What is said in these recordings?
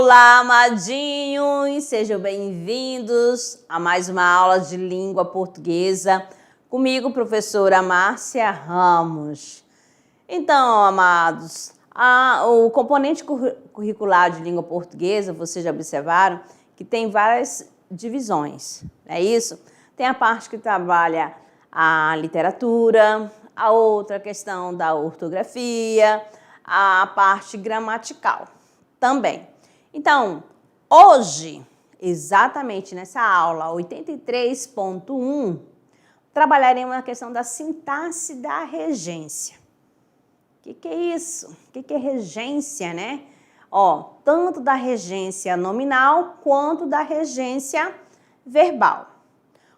Olá, amadinhos! Sejam bem-vindos a mais uma aula de língua portuguesa comigo, professora Márcia Ramos. Então, amados, o componente curricular de língua portuguesa, vocês já observaram que tem várias divisões, não é isso? Tem a parte que trabalha a literatura, a outra questão da ortografia, a parte gramatical também. Então, hoje, exatamente nessa aula 83.1, trabalharemos a questão da sintaxe da regência. O que é isso? O que é regência, né? Tanto da regência nominal quanto da regência verbal.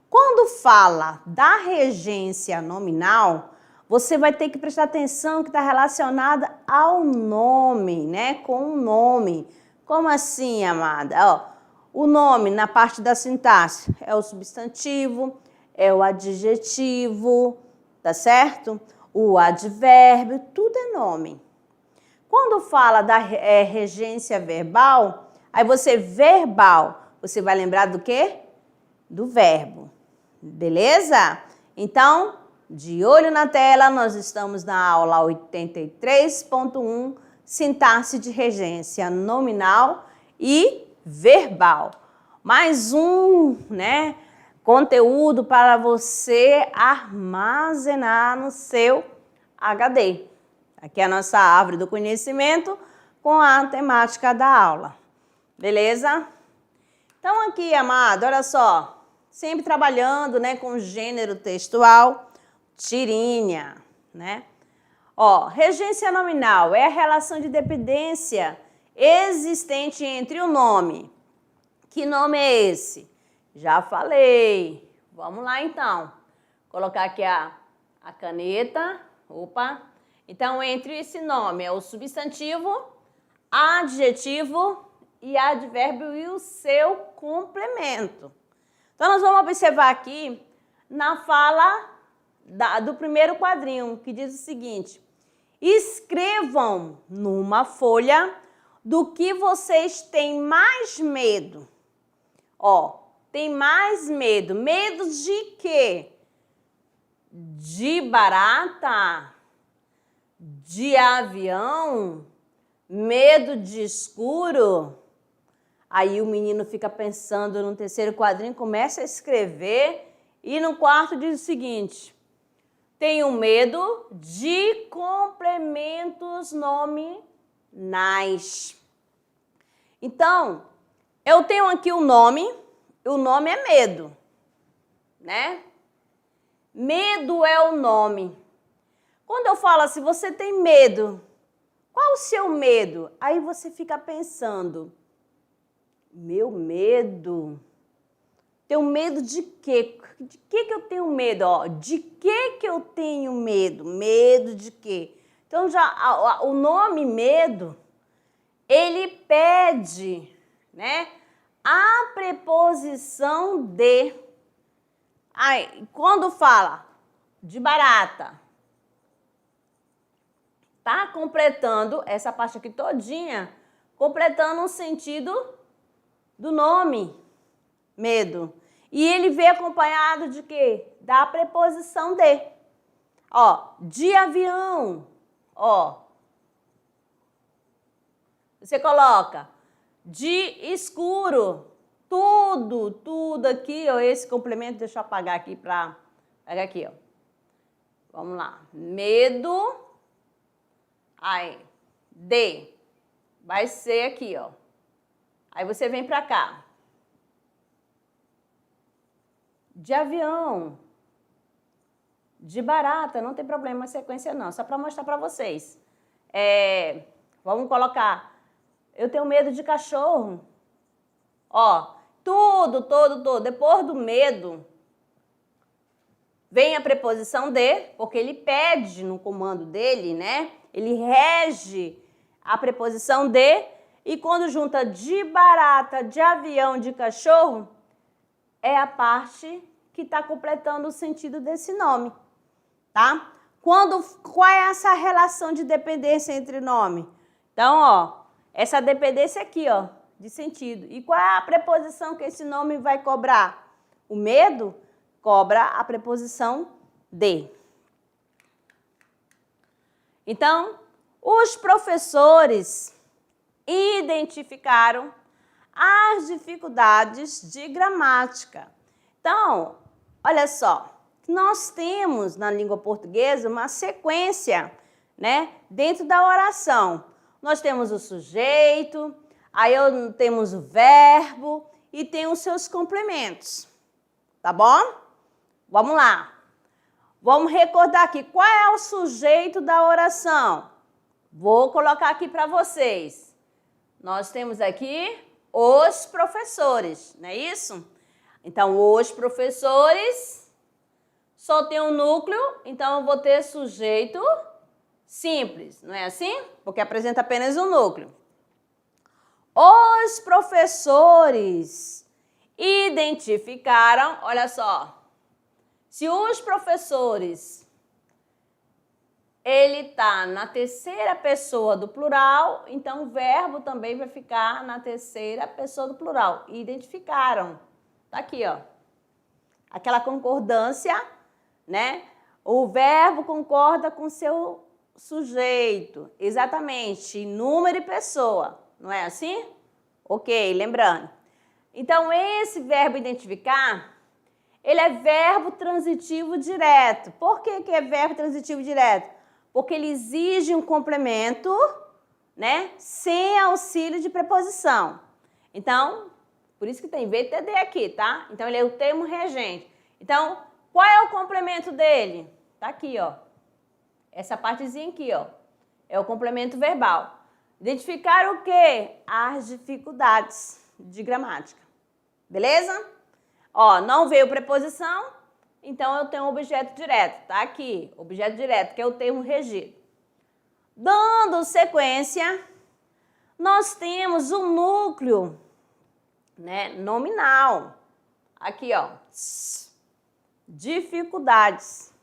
Quando fala da regência nominal, você vai ter que prestar atenção que está relacionada ao nome, né? Com o nome. Como assim, amada? O nome, na parte da sintaxe, é o substantivo, é o adjetivo, tá certo? O advérbio, tudo é nome. Quando fala da regência verbal, aí verbal, você vai lembrar do quê? Do verbo. Beleza? Então, de olho na tela, nós estamos na aula 83.1, sintaxe de regência nominal e verbal. Mais um, né, conteúdo para você armazenar no seu HD. Aqui é a nossa árvore do conhecimento com a temática da aula. Beleza? Então aqui, amado, olha só, sempre trabalhando, né, com gênero textual, tirinha, né? Regência nominal é a relação de dependência existente entre o nome. Que nome é esse? Já falei. Vamos lá, então. Colocar aqui a caneta. Opa. Então, entre esse nome é o substantivo, adjetivo e advérbio e o seu complemento. Então, nós vamos observar aqui na fala do primeiro quadrinho, que diz o seguinte: escrevam numa folha do que vocês têm mais medo. Tem mais medo. Medo de quê? De barata? De avião? Medo de escuro? Aí o menino fica pensando no terceiro quadrinho, começa a escrever e no quarto diz o seguinte: tenho medo de complementos nominais. Então, eu tenho aqui o nome é medo, né? Medo é o nome. Quando eu falo assim, você tem medo, qual o seu medo? Aí você fica pensando, meu medo? Tenho medo de quê? De que eu tenho medo? De que eu tenho medo? Medo de quê? Então, já o nome medo, ele pede, né, a preposição de. Aí, quando fala de barata, tá completando essa parte aqui todinha, completando o sentido do nome medo. E ele vem acompanhado de quê? Da preposição de. De avião. Você coloca de escuro. Tudo aqui, esse complemento, deixa eu apagar aqui para... Pega aqui, Vamos lá. Medo. Aí, de. Vai ser aqui, Aí você vem para cá. De avião, de barata, não tem problema a sequência não, só para mostrar para vocês. Vamos colocar, eu tenho medo de cachorro. Tudo. Depois do medo, vem a preposição de, porque ele pede no comando dele, né? Ele rege a preposição de, e quando junta de barata, de avião, de cachorro, é a parte que está completando o sentido desse nome, tá? Qual é essa relação de dependência entre nome? Então, essa dependência aqui, de sentido. E qual é a preposição que esse nome vai cobrar? O medo cobra a preposição de. Então, os professores identificaram as dificuldades de gramática. Então, olha só, nós temos na língua portuguesa uma sequência, né, dentro da oração. Nós temos o sujeito, aí temos o verbo e tem os seus complementos, tá bom? Vamos lá. Vamos recordar aqui, qual é o sujeito da oração? Vou colocar aqui para vocês. Nós temos aqui os professores, não é isso? Então, os professores só tem um núcleo, então eu vou ter sujeito simples, não é assim? Porque apresenta apenas um núcleo. Os professores identificaram, olha só, se os professores, ele está na terceira pessoa do plural, então o verbo também vai ficar na terceira pessoa do plural. Identificaram. Tá aqui, ó. Aquela concordância, né? O verbo concorda com seu sujeito. Exatamente. Número e pessoa. Não é assim? Ok, lembrando. Então, esse verbo identificar, ele é verbo transitivo direto. Por que é verbo transitivo direto? Porque ele exige um complemento, né? Sem auxílio de preposição. Então, por isso que tem VTD aqui, tá? Então, ele é o termo regente. Então, qual é o complemento dele? Tá aqui, ó. Essa partezinha aqui, ó. É o complemento verbal. Identificar o quê? As dificuldades de gramática. Beleza? Ó, não veio preposição, então eu tenho um objeto direto. Tá aqui, objeto direto, que é o termo regido. Dando sequência, nós temos o núcleo, né, nominal. Aqui, ó, dificuldades,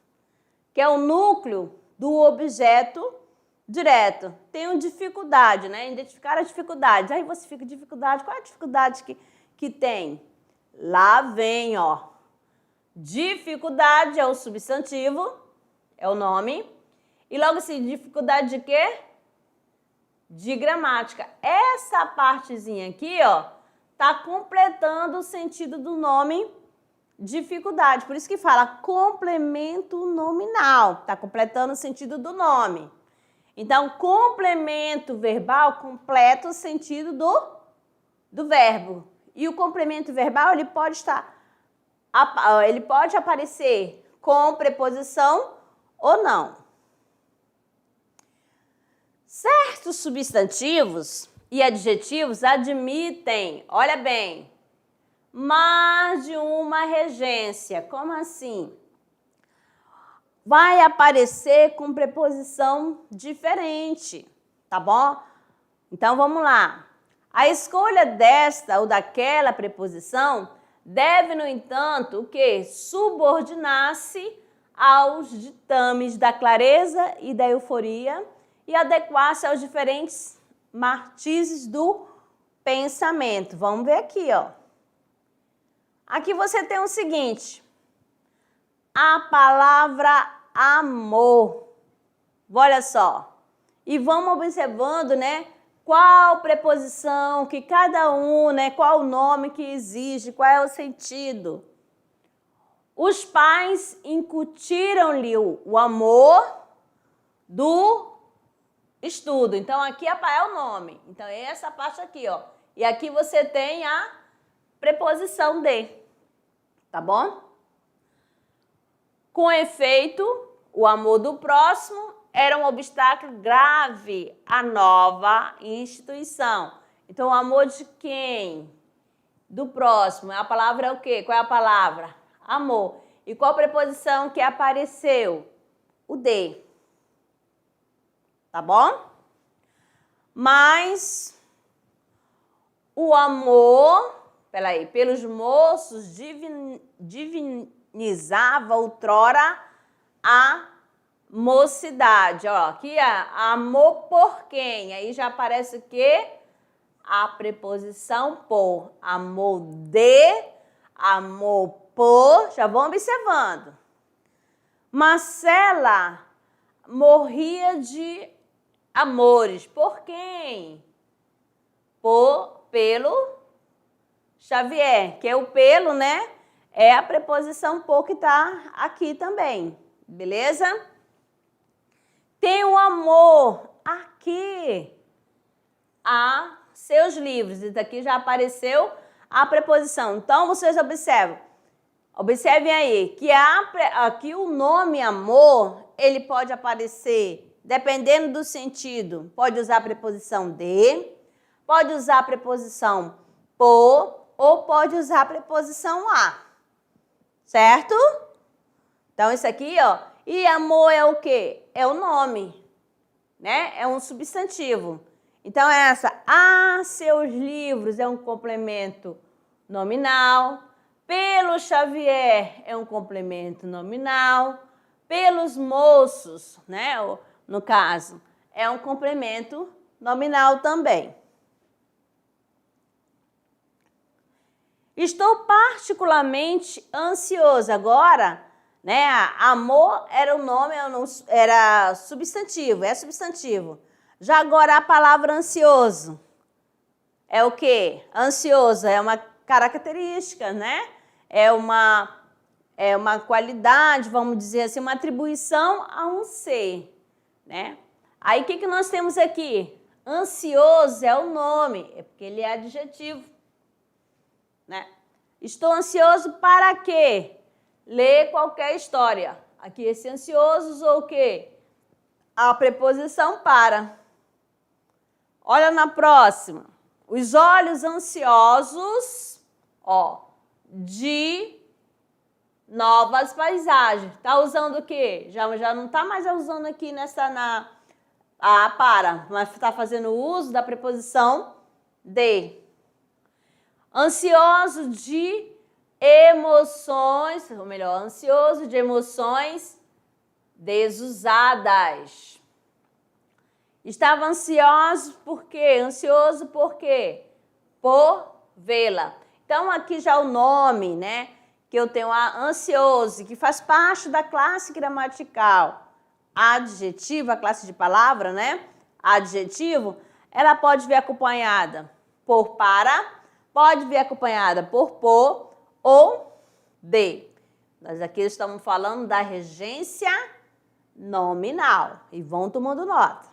que é o núcleo do objeto direto. Tenho dificuldade, né? Identificar a dificuldade. Aí você fica, dificuldade, qual é a dificuldade que tem? Lá vem, ó. Dificuldade é o substantivo, é o nome. E logo assim, dificuldade de quê? De gramática. Essa partezinha aqui, ó, tá completando o sentido do nome dificuldade. Por isso que fala complemento nominal. Tá completando o sentido do nome. Então, complemento verbal completa o sentido do verbo. E o complemento verbal, ele pode aparecer com preposição ou não. Certos substantivos e adjetivos admitem, olha bem, mais de uma regência. Como assim? Vai aparecer com preposição diferente, tá bom? Então, vamos lá. A escolha desta ou daquela preposição deve, no entanto, o quê? Subordinar-se aos ditames da clareza e da euforia e adequar-se aos diferentes matizes do pensamento. Vamos ver aqui, ó. Aqui você tem o seguinte, a palavra amor. Olha só. E vamos observando, né? Qual preposição que cada um, né? Qual o nome que exige, qual é o sentido. Os pais incutiram-lhe o amor do estudo. Então, aqui é o nome. Então, é essa parte aqui, ó. E aqui você tem a preposição de. Tá bom? Com efeito, o amor do próximo era um obstáculo grave à nova instituição. Então, o amor de quem? Do próximo. A palavra é o quê? Qual é a palavra? Amor. E qual preposição que apareceu? O de. Tá bom? Mas o amor, pelos moços divinizava outrora a mocidade. Ó, aqui é amor por quem? Aí já aparece o quê? a preposição por. Amor de, amor por. Já vão observando. Marcela morria de amores. Por quem? Pelo Xavier, que é o pelo, né? É a preposição por que está aqui também. Beleza? Tem o amor aqui a seus livros. Isso aqui já apareceu a preposição. Então, vocês observem aí que aqui o nome amor, ele pode aparecer, dependendo do sentido, pode usar a preposição de, pode usar a preposição por, ou pode usar a preposição a. Certo? Então, isso aqui, ó. E amor é o quê? É o nome, né? É um substantivo. Então, seus livros é um complemento nominal. Pelo Xavier é um complemento nominal. Pelos moços, né? No caso, é um complemento nominal também. Estou particularmente ansioso. Agora, né? Amor era o nome, era substantivo, é substantivo. Já agora a palavra ansioso é o quê? Ansioso é uma característica, né? É uma qualidade, vamos dizer assim, uma atribuição a um ser, né? Aí o que nós temos aqui? Ansioso é o nome, é porque ele é adjetivo, né? Estou ansioso para quê? Ler qualquer história. Aqui esse ansioso usou o quê? A preposição para. Olha na próxima. Os olhos ansiosos, ó, de novas paisagens. Tá usando o quê? Já não tá mais usando aqui para, mas tá fazendo uso da preposição de. Ansioso de emoções, ou melhor, ansioso de emoções desusadas. Estava ansioso por quê? Ansioso por quê? Por vê-la. Então, aqui já o nome, né? Que eu tenho ansioso, que faz parte da classe gramatical adjetiva, a classe de palavra, né? Adjetivo, ela pode vir acompanhada por para, pode vir acompanhada por ou de. Nós aqui estamos falando da regência nominal e vão tomando nota.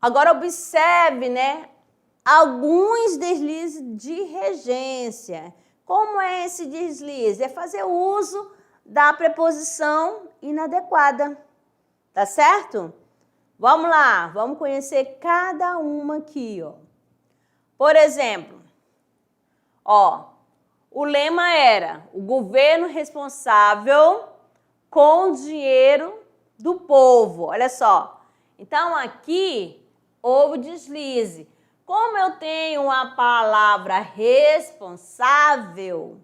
Agora observe, né, alguns deslizes de regência. Como é esse deslize? É fazer uso da preposição inadequada. Tá certo? Vamos lá, vamos conhecer cada uma aqui, ó. Por exemplo, ó, o lema era o governo responsável com o dinheiro do povo. Olha só. Então, aqui houve deslize. Como eu tenho a palavra responsável,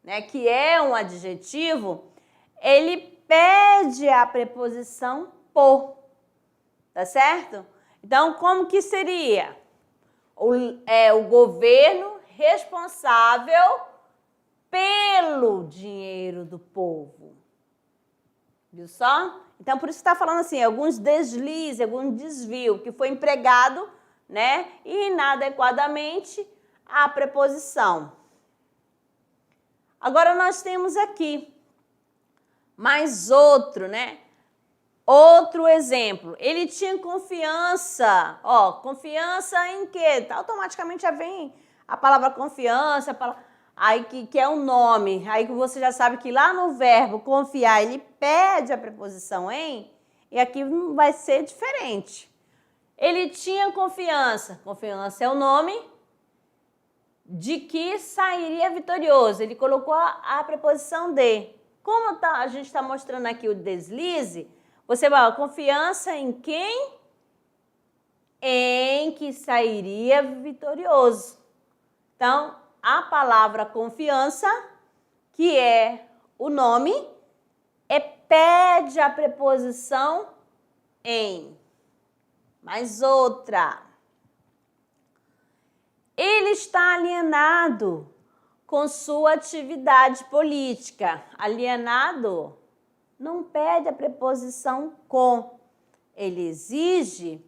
né, que é um adjetivo, ele pede a preposição por. Tá certo? Então, como que seria? O governo responsável pelo dinheiro do povo. Viu só? Então, por isso que está falando assim, alguns deslizes, algum desvio que foi empregado, né, inadequadamente a preposição. Agora, nós temos aqui mais outro, né? Outro exemplo. Ele tinha confiança. Ó, confiança em quê? Automaticamente já vem a palavra confiança, aí que é um nome. Aí que você já sabe que lá no verbo confiar, ele pede a preposição em, e aqui vai ser diferente. Ele tinha confiança. Confiança é o nome de que sairia vitorioso. Ele colocou a preposição de. Como a gente está mostrando aqui o deslize, você vai, confiança em quem? Em que sairia vitorioso. Então, a palavra confiança, que é o nome, pede a preposição em. Mais outra. Ele está alienado com sua atividade política. Alienado não pede a preposição com. Ele exige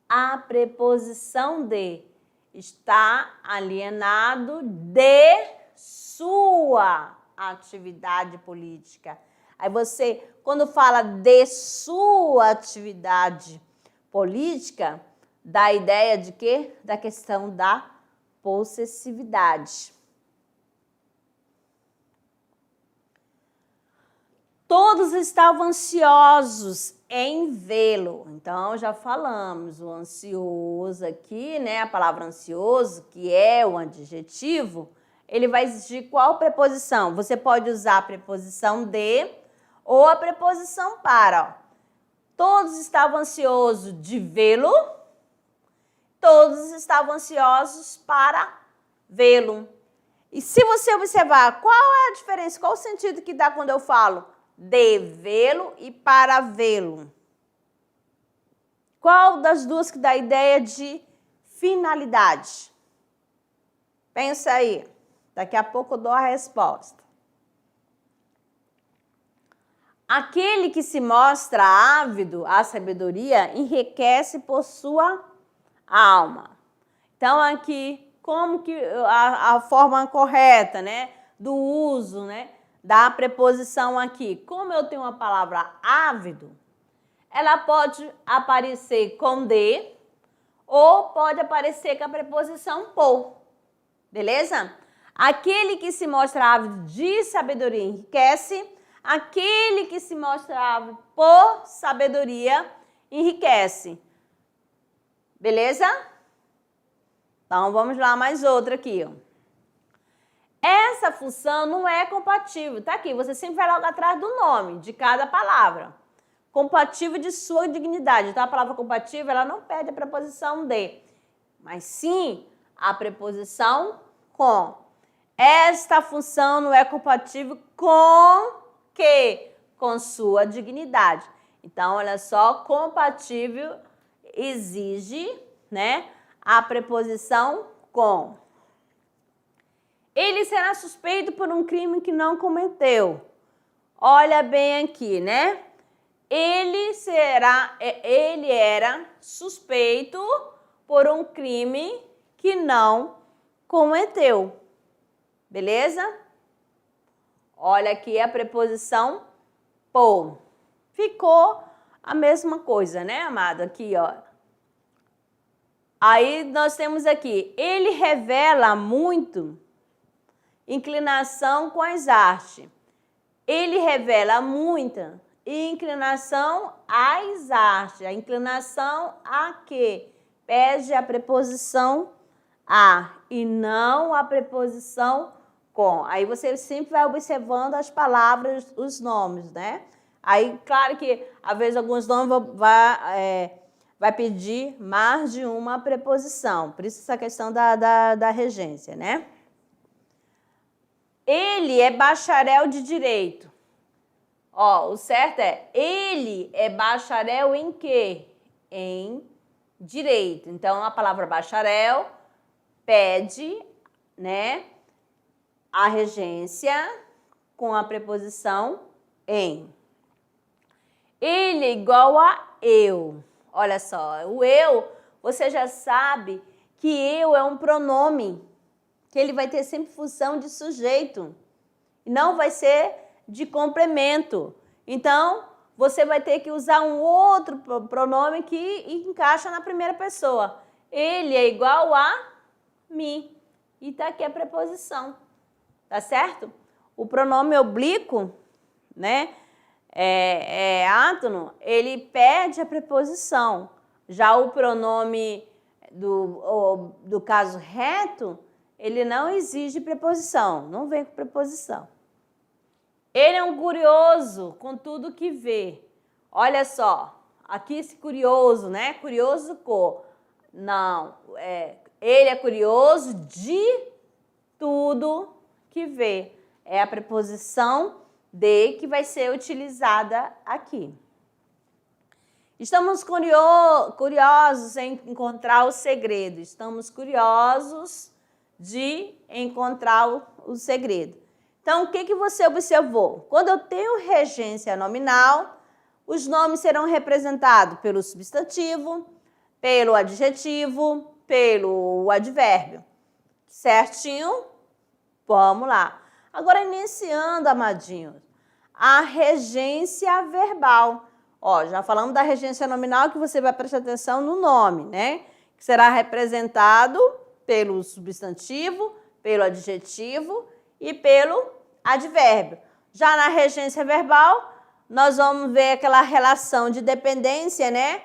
a preposição de. Está alienado de sua atividade política. Aí você, quando fala de sua atividade política, dá a ideia de quê? Da questão da possessividade. Todos estavam ansiosos em vê-lo. Então, já falamos, o ansioso aqui, né? A palavra ansioso, que é o adjetivo, ele vai exigir qual preposição? Você pode usar a preposição de ou a preposição para. Ó. Todos estavam ansiosos de vê-lo, todos estavam ansiosos para vê-lo. E se você observar, qual é a diferença, qual o sentido que dá quando eu falo de vê-lo e para vê-lo? Qual das duas que dá a ideia de finalidade? Pensa aí. Daqui a pouco eu dou a resposta. Aquele que se mostra ávido à sabedoria enriquece por sua alma. Então, aqui, como que a forma correta, né, do uso, né, da preposição aqui. Como eu tenho uma palavra ávido, ela pode aparecer com de ou pode aparecer com a preposição por. Beleza? Aquele que se mostra ávido de sabedoria enriquece. Aquele que se mostra ávido por sabedoria enriquece. Beleza? Então, vamos lá, mais outra aqui. Ó. Essa função não é compatível. Tá aqui, você sempre vai logo atrás do nome de cada palavra. Compatível de sua dignidade. Então, a palavra compatível, ela não pede a preposição de, mas sim a preposição com. Esta função não é compatível com que? Com sua dignidade. Então, olha só, compatível exige, né, a preposição com. Ele será suspeito por um crime que não cometeu. Olha bem aqui, né? Ele era suspeito por um crime que não cometeu. Beleza? Olha aqui a preposição por. Ficou a mesma coisa, né, amado? Aqui, ó. Aí nós temos aqui, ele revela muito inclinação com as artes. Ele revela muita inclinação às artes. A inclinação a quê? Pede a preposição a e não a preposição com. Aí você sempre vai observando as palavras, os nomes, né? Aí, claro que, às vezes, alguns nomes vai pedir mais de uma preposição. Por isso, essa questão da regência, né? Ele é bacharel de direito. Ó, o certo é, ele é bacharel em quê? Em direito. Então, a palavra bacharel pede, né, a regência com a preposição em. Ele é igual a eu. Olha só, o eu, você já sabe que eu é um pronome, que ele vai ter sempre função de sujeito, não vai ser de complemento. Então, você vai ter que usar um outro pronome que encaixa na primeira pessoa. Ele é igual a mim. E tá aqui a preposição. Tá certo? O pronome oblíquo, né, átono, ele pede a preposição. Já o pronome do caso reto, ele não exige preposição, não vem com preposição. Ele é um curioso com tudo que vê. Olha só, aqui esse curioso, né? Curioso com. Não, ele é curioso de tudo que vê. É a preposição de que vai ser utilizada aqui. Estamos curiosos em encontrar o segredo. Estamos curiosos de encontrar o segredo. Então, o que você observou? Quando eu tenho regência nominal, os nomes serão representados pelo substantivo, pelo adjetivo, pelo advérbio. Certinho? Vamos lá. Agora, iniciando, amadinhos, a regência verbal. Ó, já falamos da regência nominal, que você vai prestar atenção no nome, né? Que será representado pelo substantivo, pelo adjetivo e pelo advérbio. Já na regência verbal, nós vamos ver aquela relação de dependência, né?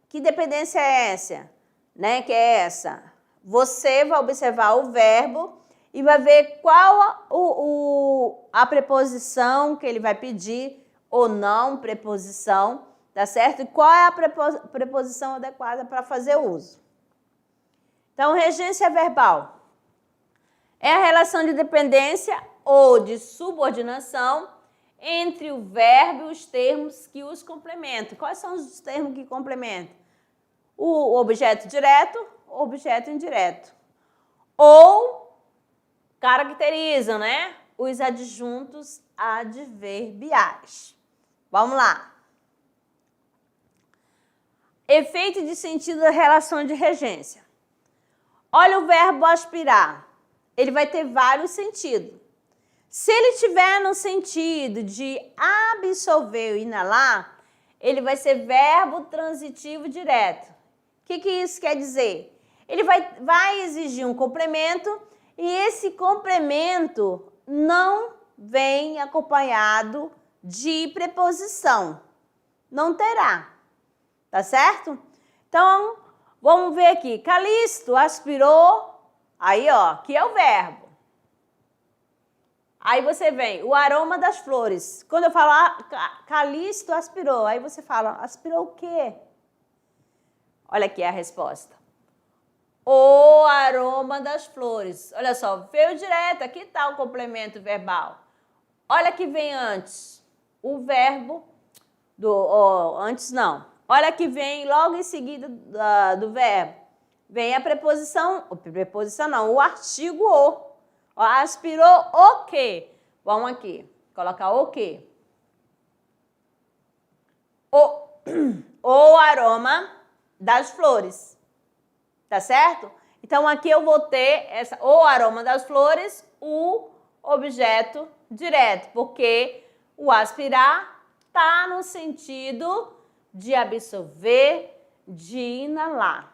Que dependência é essa? Né? Que é essa? Você vai observar o verbo e vai ver qual a preposição que ele vai pedir ou não preposição, tá certo? E qual é a preposição adequada para fazer uso. Então, regência verbal é a relação de dependência ou de subordinação entre o verbo e os termos que os complementam. Quais são os termos que complementam? O objeto direto, o objeto indireto. Ou caracterizam, né? Os adjuntos adverbiais. Vamos lá. Efeito de sentido da relação de regência. Olha o verbo aspirar. Ele vai ter vários sentidos. Se ele tiver no sentido de absolver ou inalar, ele vai ser verbo transitivo direto. O que isso quer dizer? Ele vai exigir um complemento e esse complemento não vem acompanhado de preposição. Não terá. Tá certo? Então, vamos ver aqui. Calixto aspirou, aí ó, que é o verbo. Aí você vem, o aroma das flores. Quando eu falo Calixto aspirou, aí você fala, aspirou o quê? Olha aqui a resposta. O aroma das flores. Olha só, veio direto, aqui está o complemento verbal. Olha que vem antes. O verbo antes não. Olha que vem logo em seguida do verbo. Vem a preposição não, o artigo o. Ó, aspirou o quê? Vamos aqui, colocar o quê? O aroma das flores. Tá certo? Então, aqui eu vou ter o aroma das flores, o objeto direto, porque o aspirar está no sentido de absorver, de inalar.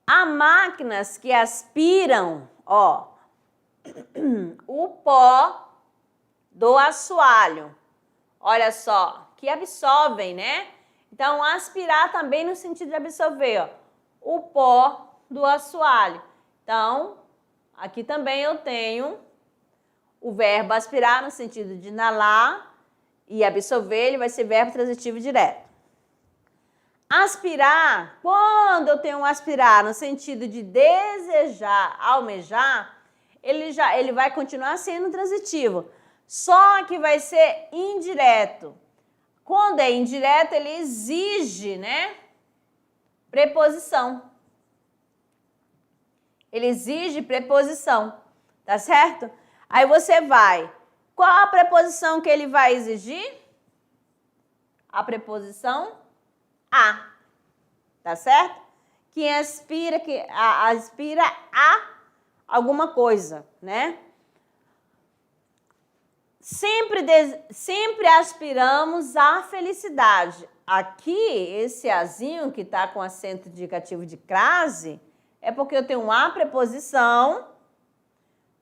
Há máquinas que aspiram, ó, o pó do assoalho. Olha só, que absorvem, né? Então, aspirar também no sentido de absorver, ó, o pó do assoalho. Então, aqui também eu tenho o verbo aspirar no sentido de inalar e absorver, ele vai ser verbo transitivo direto. Aspirar, quando eu tenho um aspirar no sentido de desejar, almejar, ele vai continuar sendo transitivo, só que vai ser indireto. Quando é indireto, ele exige, né, preposição. Ele exige preposição, tá certo? Aí você vai, qual a preposição que ele vai exigir? A preposição a, tá certo? Que aspira a alguma coisa, né? Sempre aspiramos à felicidade. Aqui, esse azinho que está com acento indicativo de crase, é porque eu tenho a preposição,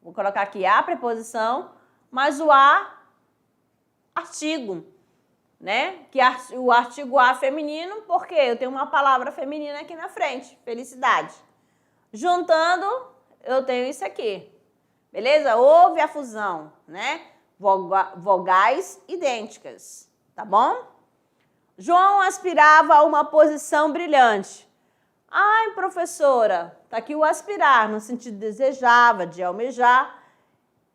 vou colocar aqui a preposição, mas o a artigo, né? Que o artigo a feminino, porque eu tenho uma palavra feminina aqui na frente, felicidade. Juntando, eu tenho isso aqui, beleza? Houve a fusão, né? Vogais idênticas, tá bom? João aspirava a uma posição brilhante. Ai, professora, tá aqui o aspirar, no sentido de desejava, de almejar.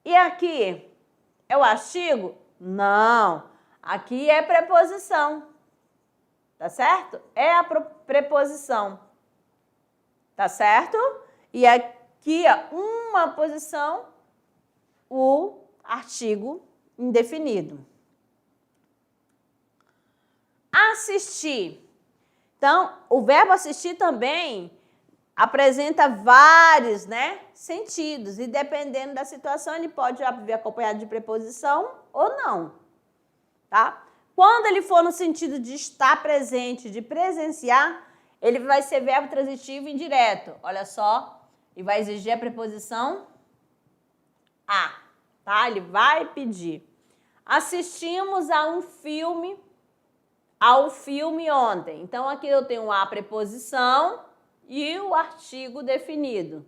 E aqui, é o artigo? Não. Aqui é preposição, tá certo? É a preposição, tá certo? E aqui, ó, uma posição, o artigo indefinido. Assistir. Então, o verbo assistir também apresenta vários, né, sentidos. E dependendo da situação, ele pode vir acompanhado de preposição ou não. Tá? Quando ele for no sentido de estar presente, de presenciar, ele vai ser verbo transitivo indireto. Olha só, e vai exigir a preposição a, tá? Ele vai pedir. Assistimos a um filme, ao filme ontem. Então, aqui eu tenho a preposição e o artigo definido,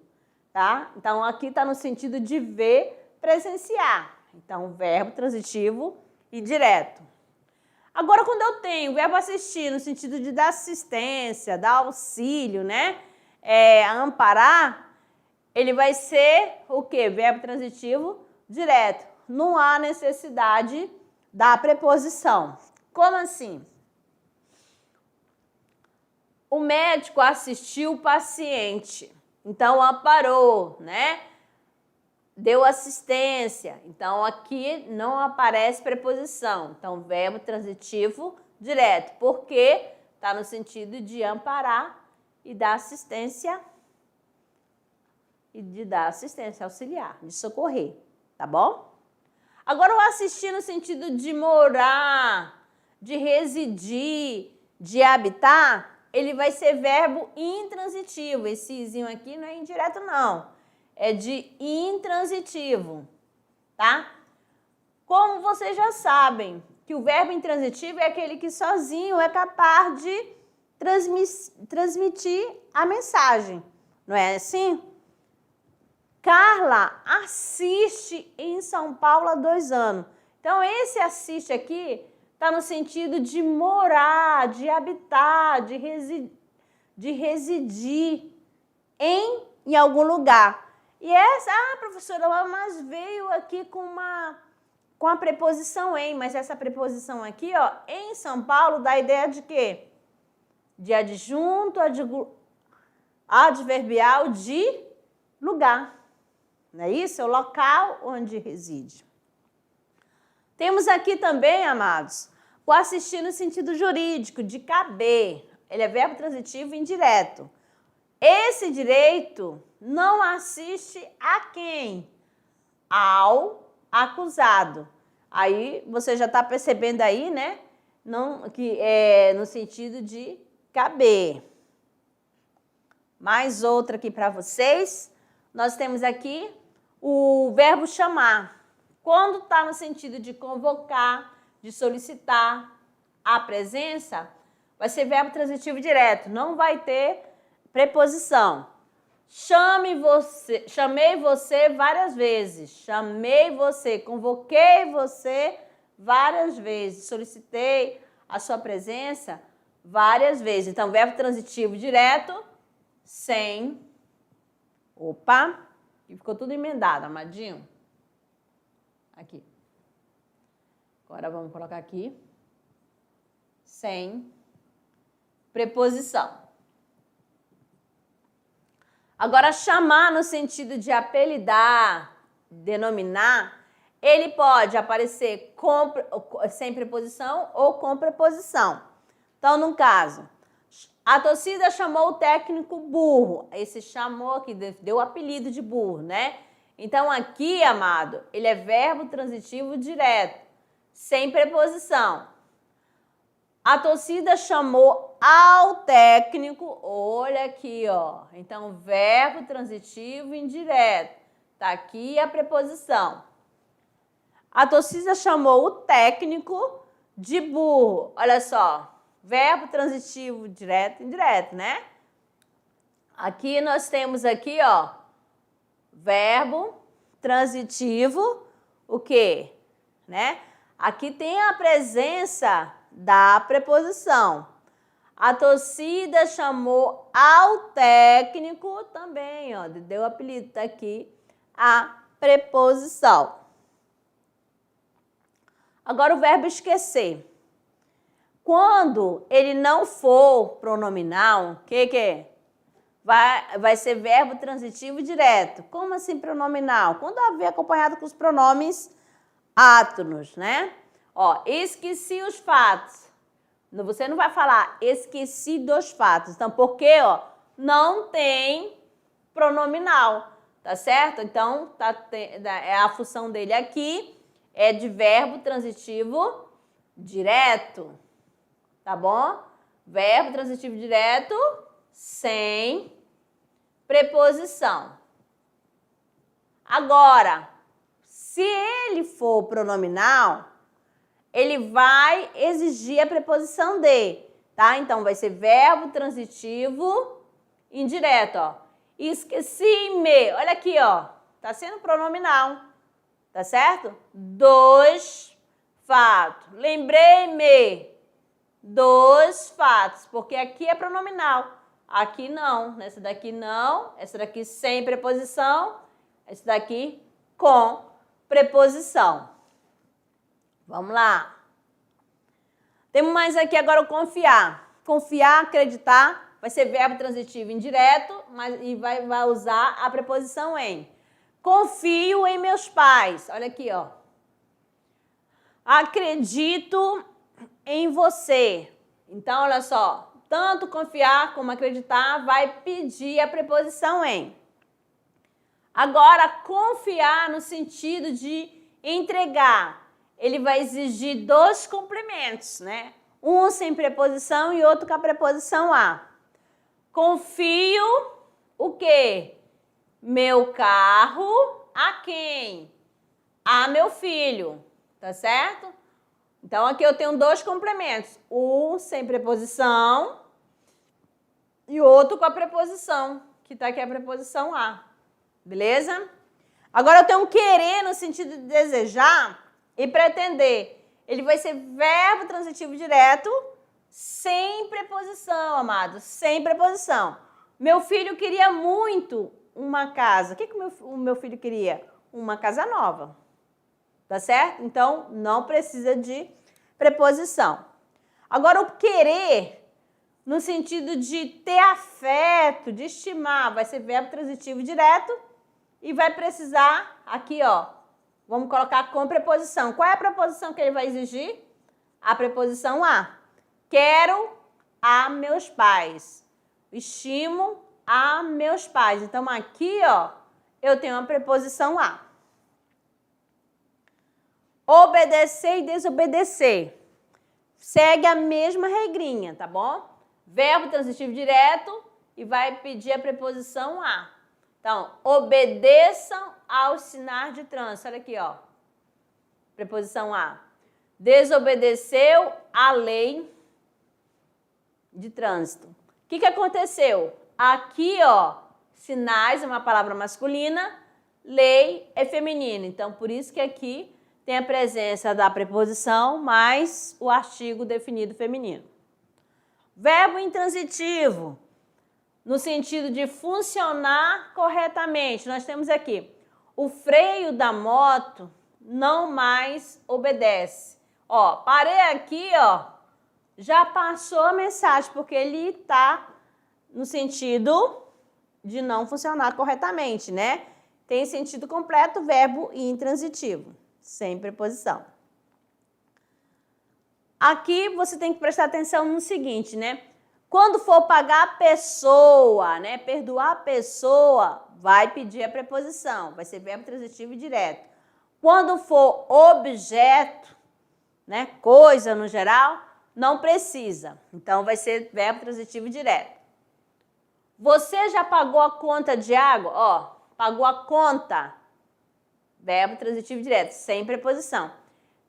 tá? Então, aqui está no sentido de ver, presenciar. Então, verbo transitivo e direto. Agora, quando eu tenho o verbo assistir no sentido de dar assistência, dar auxílio, né? Amparar, ele vai ser o quê? Verbo transitivo direto. Não há necessidade da preposição. Como assim? O médico assistiu o paciente, então amparou, né? Deu assistência, então aqui não aparece preposição. Então, verbo transitivo direto, porque está no sentido de amparar e dar assistência auxiliar, de socorrer, tá bom? Agora, o assistir no sentido de morar, de residir, de habitar, ele vai ser verbo intransitivo. Esse izinho aqui não é indireto, não. É de intransitivo, tá? Como vocês já sabem, que o verbo intransitivo é aquele que sozinho é capaz de transmitir a mensagem. Não é assim? Carla assiste em São Paulo há 2 anos. Então, esse assiste aqui está no sentido de morar, de habitar, de residir em algum lugar. E essa, professora, mas veio aqui com a preposição em, mas essa preposição aqui, ó, em São Paulo, dá a ideia de quê? De adjunto, adverbial de lugar. Não é isso? É o local onde reside. Temos aqui também, amados, o assistir no sentido jurídico, de caber. Ele é verbo transitivo indireto. Esse direito não assiste a quem? Ao acusado. Aí você já está percebendo aí, né? Que é no sentido de caber. Mais outra aqui para vocês. Nós temos aqui o verbo chamar. Quando está no sentido de convocar, de solicitar a presença, vai ser verbo transitivo direto, não vai ter preposição. Chamei você várias vezes, chamei você, convoquei você várias vezes, solicitei a sua presença várias vezes. Então, verbo transitivo direto, sem. Opa, ficou tudo emendado, amadinho. Aqui. Agora vamos colocar aqui. Sem preposição. Agora, chamar no sentido de apelidar, denominar, ele pode aparecer sem preposição ou com preposição. Então, no caso, a torcida chamou o técnico burro. Esse chamou aqui, deu o apelido de burro, né? Então, aqui, amado, ele é verbo transitivo direto, sem preposição. A torcida chamou ao técnico, olha aqui, ó. Então, verbo transitivo indireto. Tá aqui a preposição. A torcida chamou o técnico de burro. Olha só, verbo transitivo direto e indireto, né? Aqui nós temos aqui, ó, verbo transitivo, o quê? Né? Aqui tem a presença da preposição. A torcida chamou ao técnico também, ó, deu o apelido, tá aqui a preposição. Agora o verbo esquecer. Quando ele não for pronominal, o que é? Vai ser verbo transitivo direto. Como assim pronominal? Quando haver acompanhado com os pronomes átonos, né? Ó, esqueci os fatos. Você não vai falar esqueci dos fatos. Então, por quê? Ó, não tem pronominal, tá certo? Então, a função dele aqui é de verbo transitivo direto, tá bom? Verbo transitivo direto sem preposição. Agora, se ele for pronominal, ele vai exigir a preposição de, tá? Então, vai ser verbo transitivo indireto, ó. Esqueci-me, olha aqui, ó, tá sendo pronominal, tá certo? Dos fatos. Lembrei-me dos fatos, porque aqui é pronominal. Aqui não, nessa daqui não, essa daqui sem preposição, essa daqui com preposição. Vamos lá. Temos mais aqui agora o confiar. Confiar, acreditar, vai ser verbo transitivo indireto, e vai usar a preposição em. Confio em meus pais. Olha aqui, ó. Acredito em você. Então, olha só. Tanto confiar como acreditar vai pedir a preposição em. Agora, confiar no sentido de entregar. Ele vai exigir dois complementos, né? Um sem preposição e outro com a preposição a. Confio o quê? Meu carro a quem? A meu filho, tá certo? Então, aqui eu tenho dois complementos. Um sem preposição e outro com a preposição, que tá aqui a preposição a. Beleza? Agora eu tenho um querer no sentido de desejar e pretender. Ele vai ser verbo transitivo direto sem preposição, amados, sem preposição. Meu filho queria muito uma casa. O que o meu filho queria? Uma casa nova. Tá certo? Então, não precisa de preposição. Agora, o querer, no sentido de ter afeto, de estimar, vai ser verbo transitivo direto e vai precisar, aqui, ó, vamos colocar com preposição. Qual é a preposição que ele vai exigir? A preposição a. Quero a meus pais. Estimo a meus pais. Então, aqui, ó, eu tenho a preposição a. Obedecer e desobedecer. Segue a mesma regrinha, tá bom? Verbo transitivo direto e vai pedir a preposição a. Então, obedeçam aos sinais de trânsito. Olha aqui, ó. Preposição a. Desobedeceu à lei de trânsito. O que aconteceu? Aqui, ó, sinais é uma palavra masculina, lei é feminina. Então, por isso que aqui tem a presença da preposição mais o artigo definido feminino. Verbo intransitivo, no sentido de funcionar corretamente. Nós temos aqui, o freio da moto não mais obedece. Ó, parei aqui, ó, já passou a mensagem, porque ele está no sentido de não funcionar corretamente, né? Tem sentido completo, verbo intransitivo, sem preposição. Aqui você tem que prestar atenção no seguinte, né? Quando for pagar a pessoa, né? Perdoar a pessoa, vai pedir a preposição, vai ser verbo transitivo direto. Quando for objeto, né? Coisa no geral, não precisa. Então, vai ser verbo transitivo direto. Você já pagou a conta de água? Ó, pagou a conta. Verbo transitivo direto, sem preposição.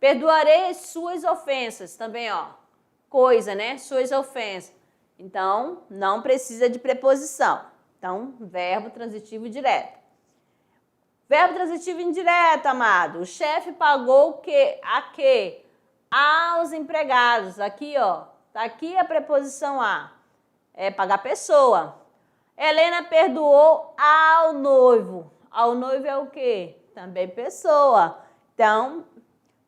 Perdoarei as suas ofensas. Também, ó, coisa, né? Suas ofensas. Então, não precisa de preposição. Então, verbo transitivo direto. Verbo transitivo indireto, amado. O chefe pagou o quê? A quê? Aos empregados. Aqui, ó. Tá aqui a preposição a. É pagar pessoa. Helena perdoou ao noivo. Ao noivo é o quê? Também pessoa. Então,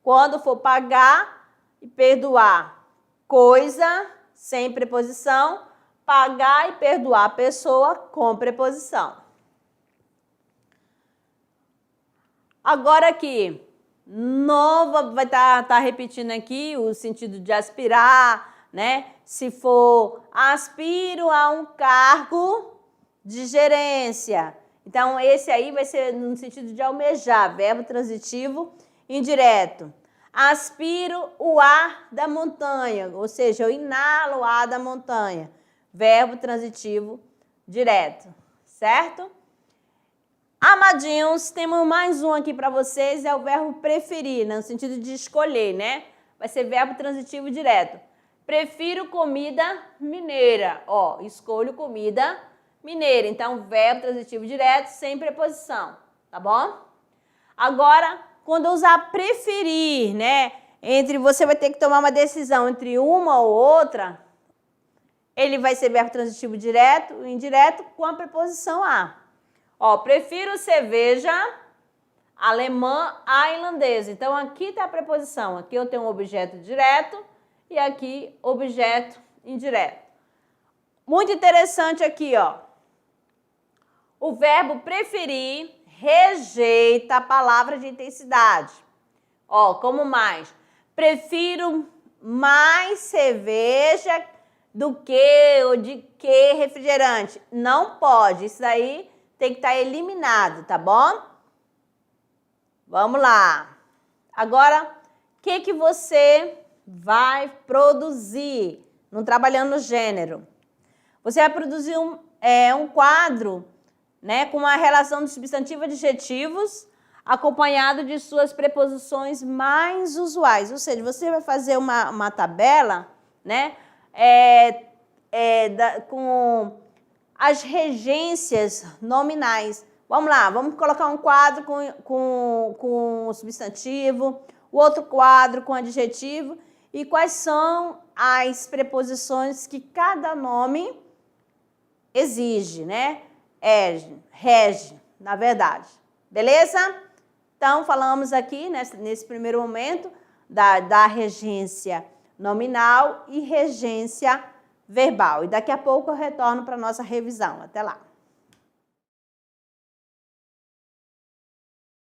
Quando for pagar e perdoar coisa, sem preposição, pagar e perdoar a pessoa com preposição. Agora aqui, nova, vai estar repetindo aqui o sentido de aspirar, né? Se for aspiro a um cargo de gerência. Então, esse aí vai ser no sentido de almejar, verbo transitivo indireto. Aspiro o ar da montanha, ou seja, eu inalo o ar da montanha. Verbo transitivo direto, certo? Amadinhos, temos mais um aqui para vocês, é o verbo preferir, no sentido de escolher, né? Vai ser verbo transitivo direto. Prefiro comida mineira. Ó, escolho comida mineira. Então, verbo transitivo direto sem preposição, tá bom? Agora, quando eu usar preferir, né? Você vai ter que tomar uma decisão entre uma ou outra, ele vai ser verbo transitivo direto ou indireto com a preposição a. Ó, prefiro cerveja alemã à irlandesa. Então, aqui está a preposição. Aqui eu tenho um objeto direto e aqui objeto indireto. Muito interessante aqui, ó. O verbo preferir rejeita a palavra de intensidade. Ó, como mais? Prefiro mais cerveja do que ou de que refrigerante. Não pode. Isso aí tem que estar eliminado, tá bom? Vamos lá. Agora, o que você vai produzir no Trabalhando no Gênero? Você vai produzir um quadro, né, com uma relação de substantivo e adjetivos acompanhado de suas preposições mais usuais. Ou seja, você vai fazer uma tabela, né, com as regências nominais. Vamos lá, vamos colocar um quadro com substantivo, o outro quadro com adjetivo e quais são as preposições que cada nome exige, né? Rege, na verdade. Beleza? Então, falamos aqui, nesse primeiro momento, da regência nominal e regência verbal. E daqui a pouco eu retorno para a nossa revisão. Até lá.